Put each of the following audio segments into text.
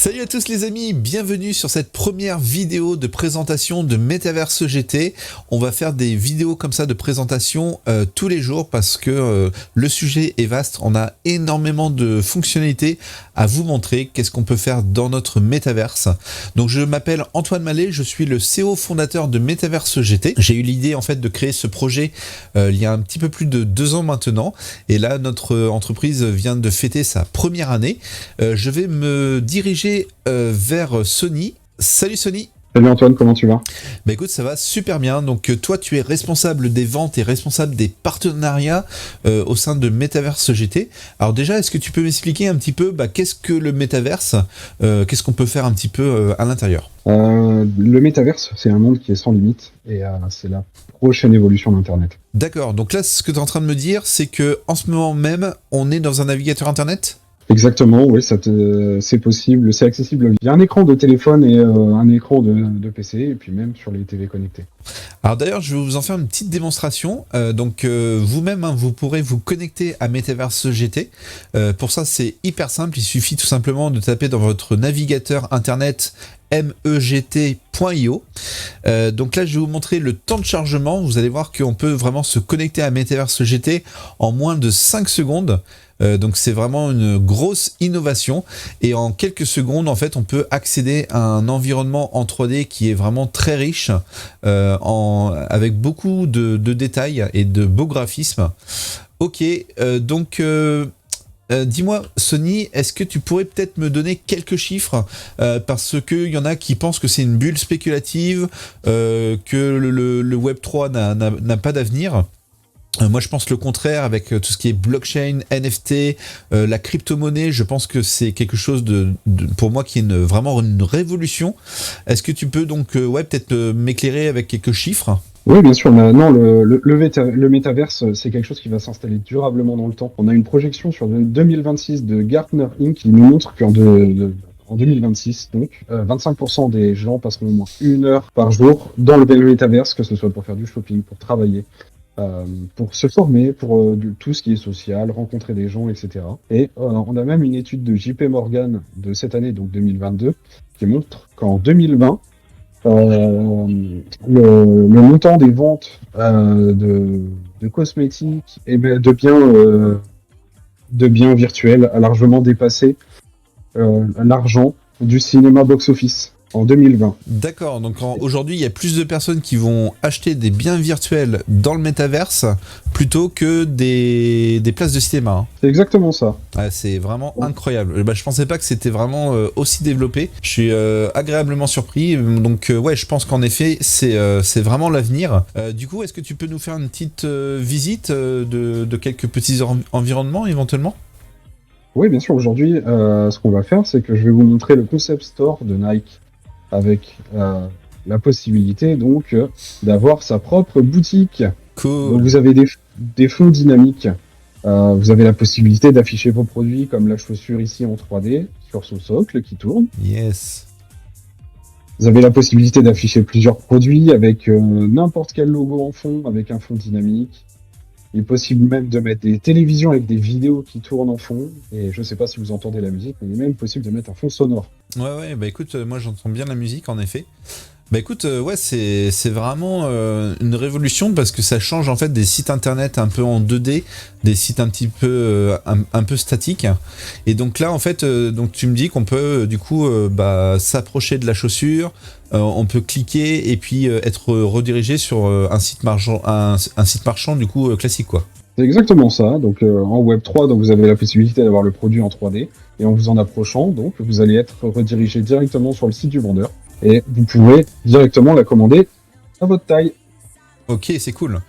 Salut à tous les amis, bienvenue sur cette première vidéo de présentation de Metaverse GT. On va faire des vidéos comme ça de présentation tous les jours parce que le sujet est vaste. On a énormément de fonctionnalités à vous montrer. Qu'est-ce qu'on peut faire dans notre Metaverse. Donc je m'appelle Antoine Mallet, je suis le CEO fondateur de Metaverse GT. J'ai eu l'idée en fait de créer ce projet il y a un petit peu plus de 2 ans maintenant. Et là notre entreprise vient de fêter sa première année. Je vais me diriger vers Sony. Salut Sony. Salut Antoine, comment tu vas? Bah écoute, ça va super bien. Donc toi, tu es responsable des ventes et responsable des partenariats au sein de Metaverse GT. Alors déjà, est-ce que tu peux m'expliquer un petit peu qu'est-ce que le Metaverse, qu'est-ce qu'on peut faire un petit peu à l'intérieur? Le métaverse, c'est un monde qui est sans limite et c'est la prochaine évolution d'Internet. D'accord. Donc là, ce que tu es en train de me dire, c'est que en ce moment même, on est dans un navigateur Internet? Exactement, oui, c'est possible, c'est accessible via un écran de téléphone et un écran de PC et puis même sur les TV connectées. Alors d'ailleurs, je vais vous en faire une petite démonstration. Vous-même, vous pourrez vous connecter à Metaverse GT. Pour ça, c'est hyper simple. Il suffit tout simplement de taper dans votre navigateur internet MEGT.io. Donc là, je vais vous montrer le temps de chargement. Vous allez voir qu'on peut vraiment se connecter à Metaverse GT en moins de 5 secondes. Donc c'est vraiment une grosse innovation et en quelques secondes en fait on peut accéder à un environnement en 3D qui est vraiment très riche avec beaucoup de détails et de beaux graphismes. Ok, dis-moi Sony, est-ce que tu pourrais peut-être me donner quelques chiffres parce qu'il y en a qui pensent que c'est une bulle spéculative, que le Web3 n'a pas d'avenir. Moi je pense le contraire avec tout ce qui est blockchain, NFT, la crypto-monnaie, je pense que c'est quelque chose pour moi qui est vraiment une révolution. Est-ce que tu peux donc peut-être m'éclairer avec quelques chiffres? Oui, bien sûr, mais non, le métaverse, c'est quelque chose qui va s'installer durablement dans le temps. On a une projection sur 2026 de Gartner Inc. qui nous montre en 2026, donc, 25% des gens passeront au moins 1 heure par jour dans le métaverse, que ce soit pour faire du shopping, pour travailler, pour se former, pour tout ce qui est social, rencontrer des gens, etc. Et on a même une étude de JP Morgan de cette année, donc 2022, qui montre qu'en 2020, le montant des ventes de cosmétiques et de biens virtuels a largement dépassé l'argent du cinéma box-office en 2020. D'accord, donc aujourd'hui il y a plus de personnes qui vont acheter des biens virtuels dans le métaverse plutôt que des places de cinéma. Hein. C'est exactement ça. Ouais, c'est vraiment incroyable. Je pensais pas que c'était vraiment aussi développé. Je suis agréablement surpris. Donc ouais, je pense qu'en effet c'est vraiment l'avenir. Du coup, est-ce que tu peux nous faire une petite visite de quelques petits environnements éventuellement? Oui, bien sûr. Aujourd'hui, ce qu'on va faire, c'est que je vais vous montrer le concept store de Nike avec la possibilité donc d'avoir sa propre boutique. Cool. Donc vous avez des fonds dynamiques. Vous avez la possibilité d'afficher vos produits comme la chaussure ici en 3D sur son socle qui tourne. Yes. Vous avez la possibilité d'afficher plusieurs produits avec n'importe quel logo en fond, avec un fond dynamique. Il est possible même de mettre des télévisions avec des vidéos qui tournent en fond. Et je ne sais pas si vous entendez la musique, mais il est même possible de mettre un fond sonore. Ouais, écoute, moi j'entends bien la musique en effet. Écoute, ouais, c'est vraiment une révolution parce que ça change en fait des sites internet un peu en 2D, des sites un petit peu un peu statiques. Et donc là en fait, donc tu me dis qu'on peut du coup s'approcher de la chaussure, on peut cliquer et puis être redirigé sur un site marchand, un site marchand du coup classique quoi. C'est exactement ça. Donc en Web3, donc vous avez la possibilité d'avoir le produit en 3D. Et en vous en approchant, donc vous allez être redirigé directement sur le site du vendeur. Et vous pouvez directement la commander à votre taille. Ok, c'est cool.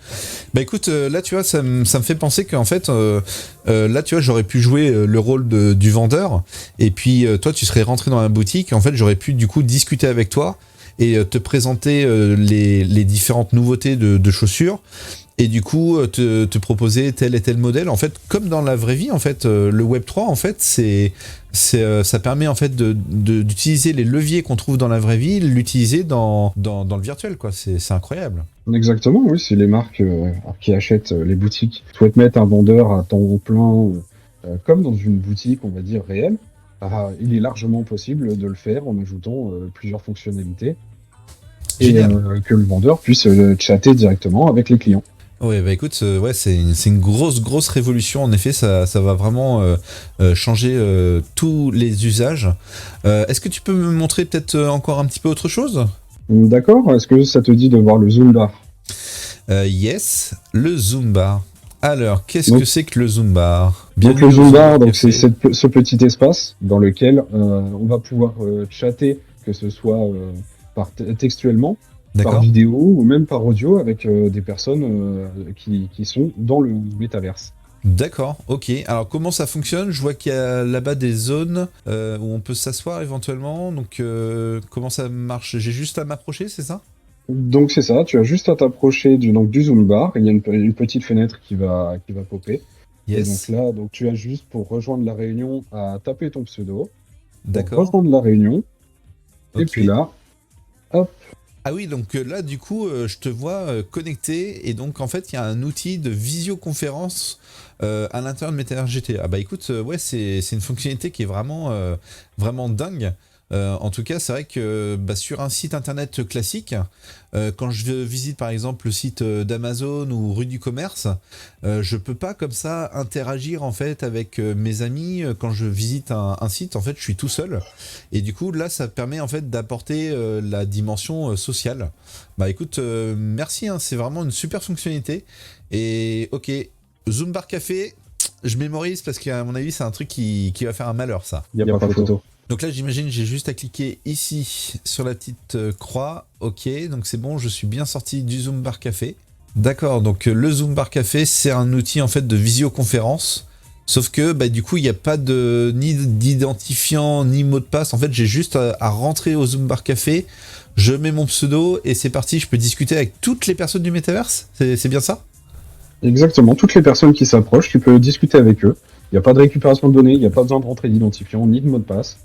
Écoute, là tu vois, ça me fait penser qu'en fait, là tu vois, j'aurais pu jouer le rôle du vendeur, et puis toi tu serais rentré dans la boutique, et en fait j'aurais pu du coup discuter avec toi et te présenter les différentes nouveautés de chaussures, et du coup te proposer tel et tel modèle. En fait, comme dans la vraie vie, en fait, le Web3, en fait, ça permet en fait d'utiliser les leviers qu'on trouve dans la vraie vie, l'utiliser dans le virtuel, quoi. C'est incroyable. Exactement, oui, si les marques qui achètent les boutiques souhaitent mettre un vendeur à temps plein, comme dans une boutique, on va dire, réelle, il est largement possible de le faire en ajoutant plusieurs fonctionnalités et Génial. que le vendeur puisse chatter directement avec les clients. Ouais, bah écoute, ouais, c'est une grosse révolution. En effet, ça va vraiment changer tous les usages. Est-ce que tu peux me montrer peut-être encore un petit peu autre chose? D'accord? Est-ce que ça te dit de voir le Zoom Bar? Yes, le Zoom Bar. Alors, qu'est-ce que Donc, c'est que le Zoom Bar? donc le Bienvenue au Zoom Zoom Bar, Bar donc c'est Café. ce petit espace dans lequel on va pouvoir chatter, que ce soit textuellement, par D'accord? vidéo ou même par audio avec des personnes qui sont dans le métaverse. D'accord, ok. Alors, comment ça fonctionne? Je vois qu'il y a là-bas des zones où on peut s'asseoir éventuellement. Donc, comment ça marche? J'ai juste à m'approcher, c'est ça? Donc c'est ça, tu as juste à t'approcher du Zoom Bar, il y a une petite fenêtre qui va popper. Et donc Yes. là, donc tu as juste pour rejoindre la réunion à taper ton pseudo, pour D'accord. rejoindre la réunion, et puis Ok. là, hop, Ah oui, donc là, du coup, je te vois connecté, et donc en fait, il y a un outil de visioconférence à l'intérieur de Metaverse GT. Ah bah écoute, ouais, c'est une fonctionnalité qui est vraiment dingue. En tout cas, c'est vrai que bah, sur un site internet classique, quand je visite par exemple le site d'Amazon ou rue du commerce, je peux pas comme ça interagir en fait avec mes amis quand je visite un site. En fait, je suis tout seul. Et du coup, là, ça permet en fait d'apporter la dimension sociale. Bah écoute, merci, hein, c'est vraiment une super fonctionnalité. Et ok, Zoom Bar Café, je mémorise parce qu'à mon avis, c'est un truc qui va faire un malheur, ça. il n'y a pas photo. Donc là, j'imagine, j'ai juste à cliquer ici sur la petite croix. Ok, donc c'est bon, je suis bien sorti du Zoom Bar Café. D'accord, donc le Zoom Bar Café, c'est un outil en fait de visioconférence. Sauf que bah, du coup, il n'y a pas de ni d'identifiant ni mot de passe. En fait, j'ai juste à rentrer au Zoom Bar Café, je mets mon pseudo et c'est parti. Je peux discuter avec toutes les personnes du métaverse. C'est bien ça? Exactement, toutes les personnes qui s'approchent, tu peux discuter avec eux. Il n'y a pas de récupération de données, il n'y a pas besoin de rentrer d'identifiant ni de mot de passe.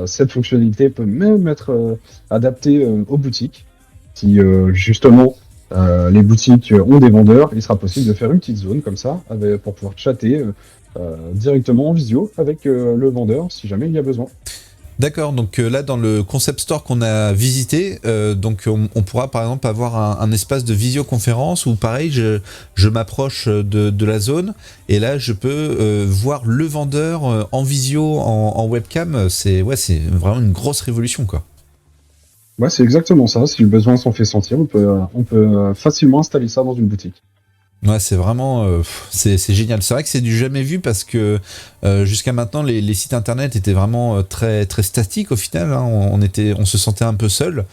Cette fonctionnalité peut même être adaptée aux boutiques. Si justement les boutiques ont des vendeurs, il sera possible de faire une petite zone comme ça pour pouvoir chatter directement en visio avec le vendeur si jamais il y a besoin. D'accord, donc là dans le concept store qu'on a visité, donc on pourra par exemple avoir un espace de visioconférence où pareil je m'approche de la zone et là je peux voir le vendeur en visio, en webcam. C'est ouais, c'est vraiment une grosse révolution quoi. Ouais, c'est exactement ça. Si le besoin s'en fait sentir, on peut facilement installer ça dans une boutique. Ouais, c'est vraiment c'est génial. C'est vrai que c'est du jamais vu parce que jusqu'à maintenant les sites internet étaient vraiment très statiques au final, hein. On se sentait un peu seul.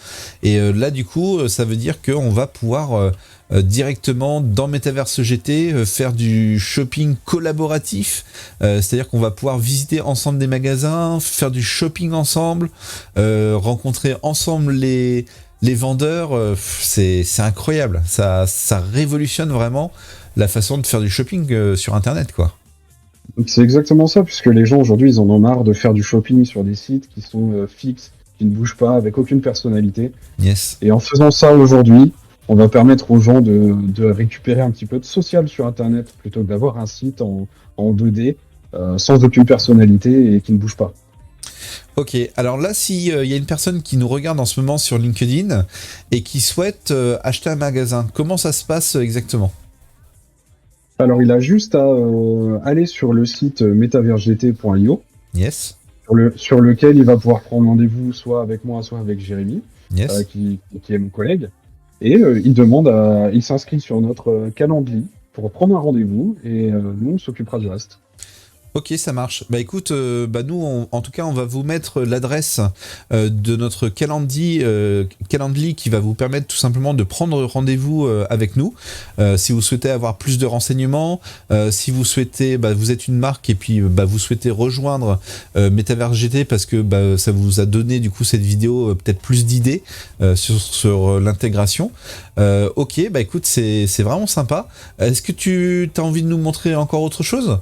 Et là du coup, ça veut dire qu'on va pouvoir directement dans Metaverse GT faire du shopping collaboratif. C'est-à-dire qu'on va pouvoir visiter ensemble des magasins, faire du shopping ensemble, rencontrer ensemble les vendeurs, c'est incroyable. Ça révolutionne vraiment la façon de faire du shopping sur Internet, quoi. Donc, c'est exactement ça, puisque les gens aujourd'hui, ils en ont marre de faire du shopping sur des sites qui sont fixes, qui ne bougent pas, avec aucune personnalité. Yes. Et en faisant ça aujourd'hui, on va permettre aux gens de récupérer un petit peu de social sur Internet plutôt que d'avoir un site en 2D sans aucune personnalité et qui ne bouge pas. Ok, alors là, si y a une personne qui nous regarde en ce moment sur LinkedIn et qui souhaite acheter un magasin, comment ça se passe exactement? Alors, il a juste à aller sur le site metaversegt.io, Yes. sur lequel il va pouvoir prendre rendez-vous soit avec moi, soit avec Jérémy, Yes. qui est mon collègue. Et il s'inscrit sur notre calendrier pour prendre un rendez-vous et nous, on s'occupera du reste. Ok, ça marche. Bah écoute, bah nous, en tout cas, on va vous mettre l'adresse de notre Calendly qui va vous permettre tout simplement de prendre rendez-vous avec nous. Si vous souhaitez avoir plus de renseignements, si vous souhaitez, bah, vous êtes une marque et puis bah, vous souhaitez rejoindre Metaverse GT parce que bah, ça vous a donné du coup cette vidéo peut-être plus d'idées sur l'intégration. Ok, bah écoute, c'est vraiment sympa. Est-ce que tu as envie de nous montrer encore autre chose?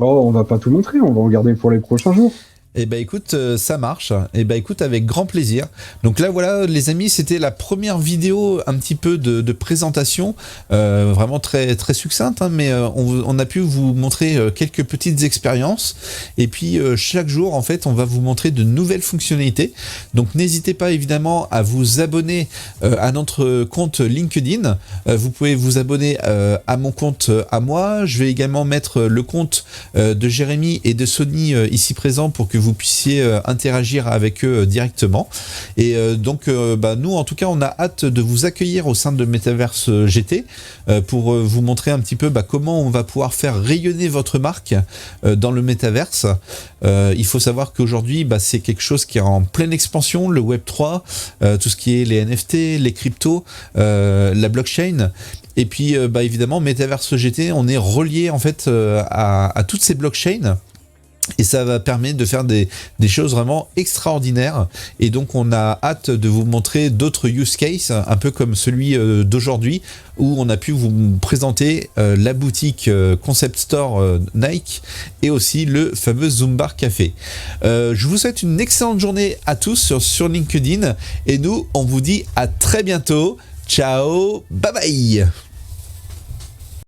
Oh, on va pas tout montrer, on va regarder pour les prochains jours. Eh ben écoute, ça marche. Eh ben écoute, avec grand plaisir. Donc là voilà, les amis, c'était la première vidéo un petit peu de présentation, vraiment très très succincte, hein, mais on a pu vous montrer quelques petites expériences. Et puis chaque jour, en fait, on va vous montrer de nouvelles fonctionnalités. Donc n'hésitez pas évidemment à vous abonner à notre compte LinkedIn. Vous pouvez vous abonner à mon compte à moi. Je vais également mettre le compte de Jérémy et de Sony ici présent pour que vous puissiez interagir avec eux directement. Et donc nous en tout cas on a hâte de vous accueillir au sein de Metaverse GT pour vous montrer un petit peu comment on va pouvoir faire rayonner votre marque dans le Metaverse. Il faut savoir qu'aujourd'hui c'est quelque chose qui est en pleine expansion, le Web3, tout ce qui est les NFT, les cryptos, la blockchain. Et puis évidemment Metaverse GT, on est relié en fait à toutes ces blockchains. Et ça va permettre de faire des choses vraiment extraordinaires. Et donc on a hâte de vous montrer d'autres use cases, un peu comme celui d'aujourd'hui, où on a pu vous présenter la boutique Concept Store Nike et aussi le fameux Zoombar Café. Je vous souhaite une excellente journée à tous sur LinkedIn. Et nous, on vous dit à très bientôt. Ciao, bye bye.